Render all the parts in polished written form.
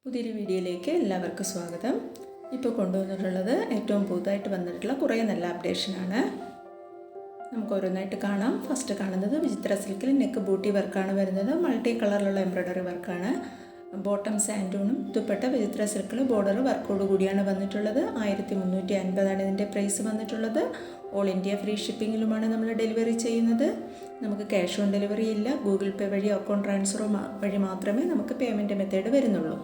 പുതിയൊരു വീഡിയോയിലേക്ക് എല്ലാവർക്കും സ്വാഗതം. ഇപ്പോൾ കൊണ്ടുവന്നിട്ടുള്ളത് ഏറ്റവും പുതുതായിട്ട് വന്നിട്ടുള്ള കുറേ നല്ല അപ്ഡേഷനാണ്. നമുക്ക് ഓരോന്നായിട്ട് കാണാം. ഫസ്റ്റ് കാണുന്നത് വിചിത്ര സിൽക്കിൽ നെക്ക് ബൂട്ടി വർക്കാണ് വരുന്നത്. മൾട്ടി കളറിലുള്ള എംബ്രോയ്ഡറി വർക്കാണ്. ബോട്ടം സാൻഡൂണും ദുപ്പട്ട വിചിത്ര സിൽക്കിൽ ബോർഡർ വർക്കോട് കൂടിയാണ് വന്നിട്ടുള്ളത്. 1350 ഇതിൻ്റെ പ്രൈസ് വന്നിട്ടുള്ളത്. ഓൾ ഇന്ത്യ ഫ്രീ ഷിപ്പിങ്ങിലുമാണ് നമ്മൾ ഡെലിവറി ചെയ്യുന്നത്. നമുക്ക് ക്യാഷ് ഓൺ ഡെലിവറി ഇല്ല. ഗൂഗിൾ പേ വഴി അക്കൗണ്ട് ട്രാൻസ്ഫർ വഴി മാത്രമേ നമുക്ക് പേയ്മെൻറ്റ് മെത്തേഡ് വരുന്നുള്ളൂ.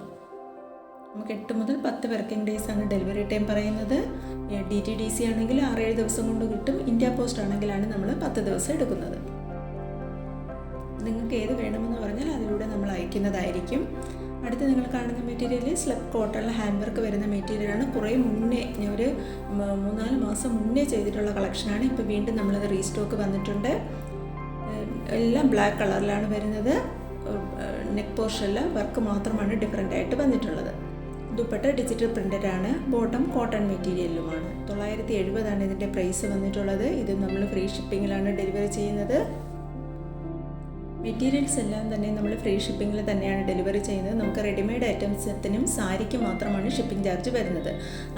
നമുക്ക് 8 മുതൽ 10 വർക്കിംഗ് ഡേയ്സ് ആണ് ഡെലിവറി ടൈം പറയുന്നത്. DTDC ആണെങ്കിൽ 6-7 ദിവസം കൊണ്ട് കിട്ടും. ഇന്ത്യ പോസ്റ്റ് ആണെങ്കിലാണ് നമ്മൾ 10 ദിവസം എടുക്കുന്നത്. നിങ്ങൾക്ക് ഏത് വേണമെന്ന് പറഞ്ഞാൽ അതിലൂടെ നമ്മൾ അയക്കുന്നതായിരിക്കും. അടുത്ത് നിങ്ങൾ കാണുന്ന മെറ്റീരിയൽ സ്ലബ് കോട്ടണിൽ ഹാൻഡ് വർക്ക് വരുന്ന മെറ്റീരിയലാണ്. കുറേ മുന്നേ ഒരു 3-4 മാസം മുന്നേ ചെയ്തിട്ടുള്ള കളക്ഷനാണ്. ഇപ്പോൾ വീണ്ടും നമ്മളത് റീസ്റ്റോക്ക് വന്നിട്ടുണ്ട്. എല്ലാം ബ്ലാക്ക് കളറിലാണ് വരുന്നത്. നെക്ക് പോർഷനിൽ വർക്ക് മാത്രമാണ് ഡിഫറെൻ്റ് ആയിട്ട് വന്നിട്ടുള്ളത്. ദുപ്പട്ട ഡിജിറ്റൽ പ്രിൻ്റഡ് ആണ്. ബോട്ടം കോട്ടൺ മെറ്റീരിയലുമാണ്. 970 ഇതിൻ്റെ പ്രൈസ് വന്നിട്ടുള്ളത്. ഇത് നമ്മൾ ഫ്രീ ഷിപ്പിങ്ങിലാണ് ഡെലിവറി ചെയ്യുന്നത്. മെറ്റീരിയൽസ് എല്ലാം തന്നെ നമ്മൾ ഫ്രീ ഷിപ്പിങ്ങിൽ തന്നെയാണ് ഡെലിവറി ചെയ്യുന്നത്. നമുക്ക് റെഡിമെയ്ഡ് ഐറ്റംസത്തിനും സാരിക്ക് മാത്രമാണ് ഷിപ്പിംഗ് ചാർജ് വരുന്നത്.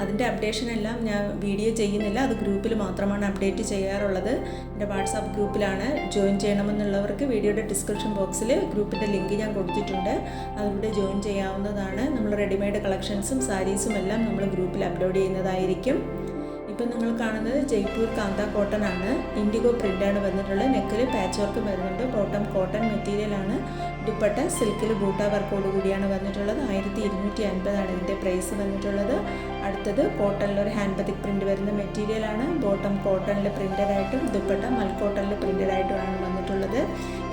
അതിൻ്റെ അപ്ഡേഷൻ എല്ലാം ഞാൻ വീഡിയോ ചെയ്യുന്നില്ല. അത് ഗ്രൂപ്പിൽ മാത്രമാണ് അപ്ഡേറ്റ് ചെയ്യാറുള്ളത്. എൻ്റെ വാട്സാപ്പ് ഗ്രൂപ്പിലാണ്. ജോയിൻ ചെയ്യണമെന്നുള്ളവർക്ക് വീഡിയോയുടെ ഡിസ്ക്രിപ്ഷൻ ബോക്സിൽ ഗ്രൂപ്പിൻ്റെ ലിങ്ക് ഞാൻ കൊടുത്തിട്ടുണ്ട്. അതിലൂടെ ജോയിൻ ചെയ്യാവുന്നതാണ്. നമ്മൾ റെഡിമെയ്ഡ് കളക്ഷൻസും സാരീസും എല്ലാം നമ്മൾ ഗ്രൂപ്പിൽ അപ്ലോഡ് ചെയ്യുന്നതായിരിക്കും. ഇപ്പം നിങ്ങൾ കാണുന്നത് ജയ്പൂർ കാന്ത കോട്ടൺ ആണ്. ഇൻഡിഗോ പ്രിൻ്റാണ് വന്നിട്ടുള്ളത്. നെക്കിൽ പാച്ച് വർക്ക് വരുന്നുണ്ട്. ബോട്ടം കോട്ടൺ മെറ്റീരിയലാണ്. ദുപ്പട്ട സിൽക്കിൽ ബൂട്ട വർക്കോട് കൂടിയാണ് വന്നിട്ടുള്ളത്. 1250 ഇതിൻ്റെ പ്രൈസ് വന്നിട്ടുള്ളത്. അടുത്തത് കോട്ടണിൽ ഒരു ഹാൻഡ് ബത്തിക് പ്രിൻ്റ് വരുന്ന മെറ്റീരിയലാണ്. ബോട്ടം കോട്ടണിൽ പ്രിൻ്റഡായിട്ടും ദുപ്പട്ട മൽ കോട്ടണിൽ പ്രിൻ്റഡായിട്ടുമാണ് വന്നിട്ടുള്ളത്.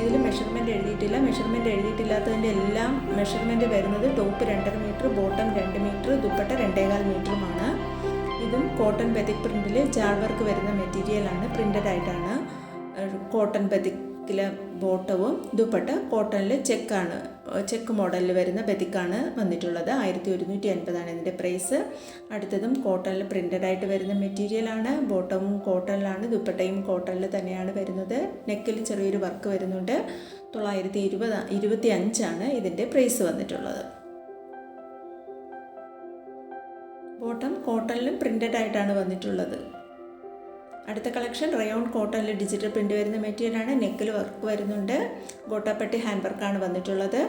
ഇതിൽ മെഷർമെൻറ്റ് എഴുതിയിട്ടില്ല. മെഷർമെൻറ്റ് എഴുതിയിട്ടില്ലാത്തതിൻ്റെ എല്ലാം മെഷർമെൻറ്റ് വരുന്നത് ടോപ്പ് 2.5 മീറ്റർ, ബോട്ടം 2 മീറ്റർ, ദുപ്പട്ട 2.25 മീറ്ററുമാണ്. ഇതും കോട്ടൺ ബത്തിക് പ്രിൻറ്റിൽ ജാൾ വർക്ക് വരുന്ന മെറ്റീരിയലാണ്. പ്രിൻ്റഡ് ആയിട്ടാണ്. കോട്ടൺ ബത്തിക്കിലെ ബോട്ടവും ദുപ്പട്ട കോട്ടണിൽ ചെക്ക് മോഡലിൽ വരുന്ന ബത്തിക്കാണ് വന്നിട്ടുള്ളത്. 1150 ഇതിൻ്റെ പ്രൈസ്. അടുത്തതും കോട്ടണിൽ പ്രിൻ്റഡ് ആയിട്ട് വരുന്ന മെറ്റീരിയലാണ്. ബോട്ടവും കോട്ടണിലാണ്, ദുപ്പട്ടയും കോട്ടണിൽ തന്നെയാണ് വരുന്നത്. നെക്കിൽ ചെറിയൊരു വർക്ക് വരുന്നുണ്ട്. 925 ഇതിൻ്റെ പ്രൈസ് വന്നിട്ടുള്ളത്. ബോട്ടം കോട്ടണിലും പ്രിൻ്റഡ് ആയിട്ടാണ് വന്നിട്ടുള്ളത്. അടുത്ത കളക്ഷൻ റയോൺ കോട്ടണിൽ ഡിജിറ്റൽ പ്രിൻ്റ് വരുന്ന മെറ്റീരിയലാണ്. നെക്കിൽ വർക്ക് വരുന്നുണ്ട്. ഗോട്ടാപ്പട്ടി ഹാൻഡ് വർക്കാണ് വന്നിട്ടുള്ളത്.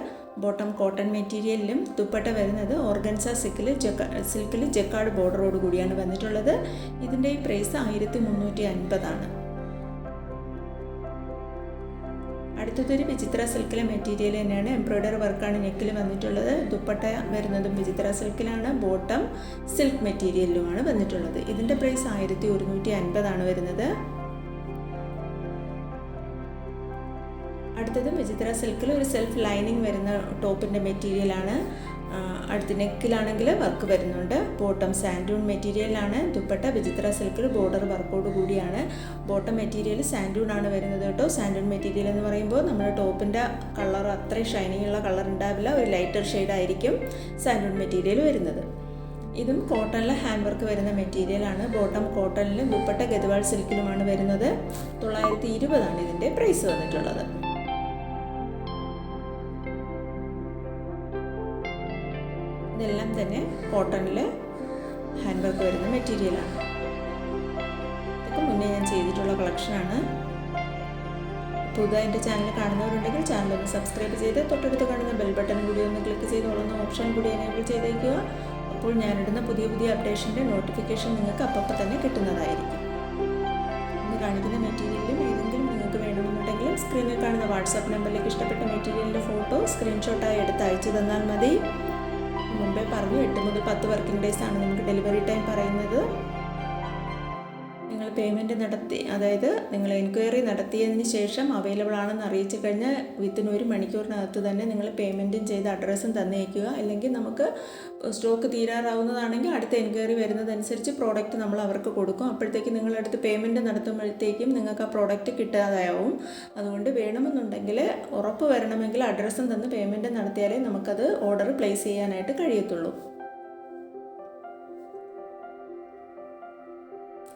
ബോട്ടം കോട്ടൺ മെറ്റീരിയലിലും ദുപ്പട്ട വരുന്നത് ഓർഗൻസ സിൽക്കിൽ ജക്കാർഡ് ബോർഡറോട് കൂടിയാണ് വന്നിട്ടുള്ളത്. ഇതിൻ്റെ ഈ പ്രൈസ് 1350. അടുത്തതൊരു വിചിത്ര സിൽക്കിലെ മെറ്റീരിയൽ തന്നെയാണ്. എംബ്രോയ്ഡറി വർക്കാണ് നെക്കിൽ വന്നിട്ടുള്ളത്. ദുപ്പട്ട വരുന്നതും വിചിത്ര സിൽക്കിലാണ്. ബോട്ടം സിൽക്ക് മെറ്റീരിയലിലുമാണ് വന്നിട്ടുള്ളത്. ഇതിൻ്റെ പ്രൈസ് 1150 വരുന്നത്. അടുത്തത് വിചിത്ര സിൽക്കിൽ ഒരു സെൽഫ് ലൈനിങ് വരുന്ന ടോപ്പിൻ്റെ മെറ്റീരിയലാണ്. അടുത്ത നെക്കിലാണെങ്കിൽ വർക്ക് വരുന്നുണ്ട്. ബോട്ടം സാൻഡൂൺ മെറ്റീരിയലാണ്. ദുപ്പട്ട വിചിത്ര സിൽക്കിൽ ബോർഡർ വർക്കോട് കൂടിയാണ്. ബോട്ടം മെറ്റീരിയൽ സാൻഡൂൺ ആണ് വരുന്നത് കേട്ടോ. സാൻഡൂൺ മെറ്റീരിയൽ എന്ന് പറയുമ്പോൾ നമ്മുടെ ടോപ്പിൻ്റെ കളർ അത്രയും ഷൈനിങ് ഉള്ള കളർ ഉണ്ടാവില്ല. ഒരു ലൈറ്റർ ഷെയ്ഡായിരിക്കും സാൻഡൂൺ മെറ്റീരിയൽ വരുന്നത്. ഇതും കോട്ടണിൽ ഹാൻഡ് വർക്ക് വരുന്ന മെറ്റീരിയലാണ്. ബോട്ടം കോട്ടണിലും ദുപ്പട്ട ഗദ്വാൾ സിൽക്കിലുമാണ് വരുന്നത്. 920 ഇതിൻ്റെ പ്രൈസ് വന്നിട്ടുള്ളത്. ഇതെല്ലാം തന്നെ കോട്ടണിൽ ഹാൻഡ് വർക്ക് വരുന്ന മെറ്റീരിയലാണ്. ഇതൊക്കെ മുന്നേ ഞാൻ ചെയ്തിട്ടുള്ള കളക്ഷനാണ്. പുതുതായി എൻ്റെ ചാനൽ കാണുന്നവരുണ്ടെങ്കിൽ ചാനലൊന്ന് സബ്സ്ക്രൈബ് ചെയ്ത് തൊട്ടടുത്ത് കാണുന്ന ബെൽ ബട്ടൺ കൂടി ഒന്ന് ക്ലിക്ക് ചെയ്തോളുന്ന ഓപ്ഷൻ കൂടി എനേബിൾ ചെയ്തേക്കുക. അപ്പോൾ ഞാനിടുന്ന പുതിയ അപ്ഡേഷൻ്റെ നോട്ടിഫിക്കേഷൻ നിങ്ങൾക്ക് അപ്പം തന്നെ കിട്ടുന്നതായിരിക്കും. ഇന്ന് കാണിക്കുന്ന മെറ്റീരിയലിലും ഏതെങ്കിലും നിങ്ങൾക്ക് വേണമെന്നുണ്ടെങ്കിൽ സ്ക്രീനിൽ കാണുന്ന വാട്സാപ്പ് നമ്പറിലേക്ക് ഇഷ്ടപ്പെട്ട മെറ്റീരിയലിൻ്റെ ഫോട്ടോ സ്ക്രീൻഷോട്ടായി എടുത്ത് അയച്ചു തന്നാൽ മതി. മുമ്പേ പറഞ്ഞു 8 മുതൽ 10 വർക്കിംഗ് ഡേയ്സ് ആണ് നമുക്ക് ഡെലിവറി ടൈം പറയുന്നത്. നിങ്ങൾ പേയ്മെൻറ്റ് നടത്തി, അതായത് നിങ്ങൾ എൻക്വയറി നടത്തിയതിന് ശേഷം അവൈലബിൾ ആണെന്ന് അറിയിച്ചു കഴിഞ്ഞാൽ വിത്തിൻ 1 മണിക്കൂറിനകത്ത് തന്നെ നിങ്ങൾ പേയ്മെൻറ്റും ചെയ്ത് അഡ്രസ്സും തന്നേക്കുക. അല്ലെങ്കിൽ നമുക്ക് സ്റ്റോക്ക് തീരാറാവുന്നതാണെങ്കിൽ അടുത്ത എൻക്വയറി വരുന്നതനുസരിച്ച് പ്രോഡക്റ്റ് നമ്മൾ അവർക്ക് കൊടുക്കും. അപ്പോഴത്തേക്ക് നിങ്ങളടുത്ത് പേയ്മെൻറ്റ് നടത്തുമ്പോഴത്തേക്കും നിങ്ങൾക്ക് ആ പ്രോഡക്റ്റ് കിട്ടാതാവും. അതുകൊണ്ട് വേണമെന്നുണ്ടെങ്കിൽ ഉറപ്പ് വരണമെങ്കിൽ അഡ്രസ്സും തന്ന് പേയ്മെൻറ്റ് നടത്തിയാലേ നമുക്കത് ഓർഡർ പ്ലേസ് ചെയ്യാനായിട്ട് കഴിയത്തുള്ളൂ.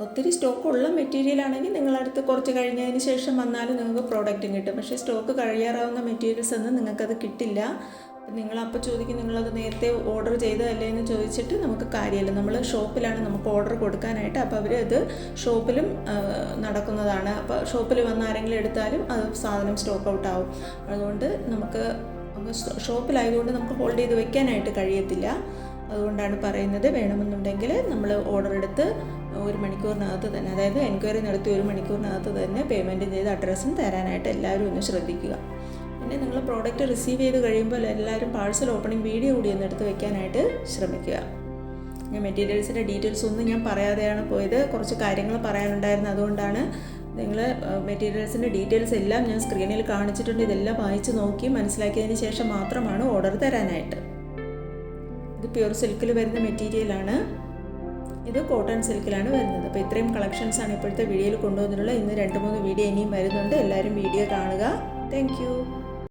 ഒത്തിരി സ്റ്റോക്കുള്ള മെറ്റീരിയൽ ആണെങ്കിൽ നിങ്ങളടുത്ത് കുറച്ച് കഴിഞ്ഞതിന് ശേഷം വന്നാലും നിങ്ങൾക്ക് പ്രോഡക്റ്റും കിട്ടും. പക്ഷേ സ്റ്റോക്ക് കഴിയാറാവുന്ന മെറ്റീരിയൽസ് ഒന്നും നിങ്ങൾക്കത് കിട്ടില്ല. നിങ്ങളപ്പോൾ ചോദിക്കും നിങ്ങളത് നേരത്തെ ഓർഡർ ചെയ്തതല്ലേ എന്ന് ചോദിച്ചിട്ട് നമുക്ക് കാര്യമില്ല. നമ്മൾ ഷോപ്പിലാണ് നമുക്ക് ഓർഡർ കൊടുക്കാനായിട്ട്, അപ്പോൾ അവർ അത് ഷോപ്പിലും നടക്കുന്നതാണ്. അപ്പോൾ ഷോപ്പിൽ വന്ന് ആരെങ്കിലും എടുത്താലും അത് സാധനം സ്റ്റോക്ക് ഔട്ട് ആവും. അതുകൊണ്ട് നമുക്ക് ഷോപ്പിലായതുകൊണ്ട് നമുക്ക് ഹോൾഡ് ചെയ്ത് വെക്കാനായിട്ട് കഴിയത്തില്ല. അതുകൊണ്ടാണ് പറയുന്നത്, വേണമെന്നുണ്ടെങ്കിൽ നമ്മൾ ഓർഡർ എടുത്ത് 1 മണിക്കൂറിനകത്ത് തന്നെ, അതായത് എൻക്വയറി നടത്തി 1 മണിക്കൂറിനകത്ത് തന്നെ പേയ്മെൻറ്റ് ചെയ്ത് അഡ്രസ്സും തരാനായിട്ട് എല്ലാവരും ഒന്ന് ശ്രദ്ധിക്കുക. പിന്നെ നിങ്ങൾ പ്രോഡക്റ്റ് റിസീവ് ചെയ്ത് കഴിയുമ്പോൾ എല്ലാവരും പാഴ്സൽ ഓപ്പണിംഗ് വീഡിയോ കൂടി ഒന്ന് എടുത്ത് വെക്കാനായിട്ട് ശ്രമിക്കുക. ഞാൻ മെറ്റീരിയൽസിൻ്റെ ഡീറ്റെയിൽസ് ഒന്നും ഞാൻ പറയാതെയാണ് പോയത്, കുറച്ച് കാര്യങ്ങൾ പറയാനുണ്ടായിരുന്നു. അതുകൊണ്ടാണ് നിങ്ങൾ മെറ്റീരിയൽസിൻ്റെ ഡീറ്റെയിൽസ് എല്ലാം ഞാൻ സ്ക്രീനിൽ കാണിച്ചിട്ടുണ്ട്. ഇതെല്ലാം വായിച്ച് നോക്കി മനസ്സിലാക്കിയതിന് ശേഷം മാത്രമാണ് ഓർഡർ തരാനായിട്ട്. ഇത് പ്യൂർ സിൽക്കിൽ വരുന്ന മെറ്റീരിയലാണ്, ഇത് കോട്ടൺ സിൽക്കിലാണ് വരുന്നത്. അപ്പോൾ ഇത്രയും കളക്ഷൻസാണ് ഇപ്പോഴത്തെ വീഡിയോയിൽ കൊണ്ടുവന്നിട്ടുള്ളത്. ഇന്ന് 2-3 വീഡിയോ ഇനിയും വരുന്നുണ്ട്. എല്ലാവരും വീഡിയോ കാണുക. Thank you.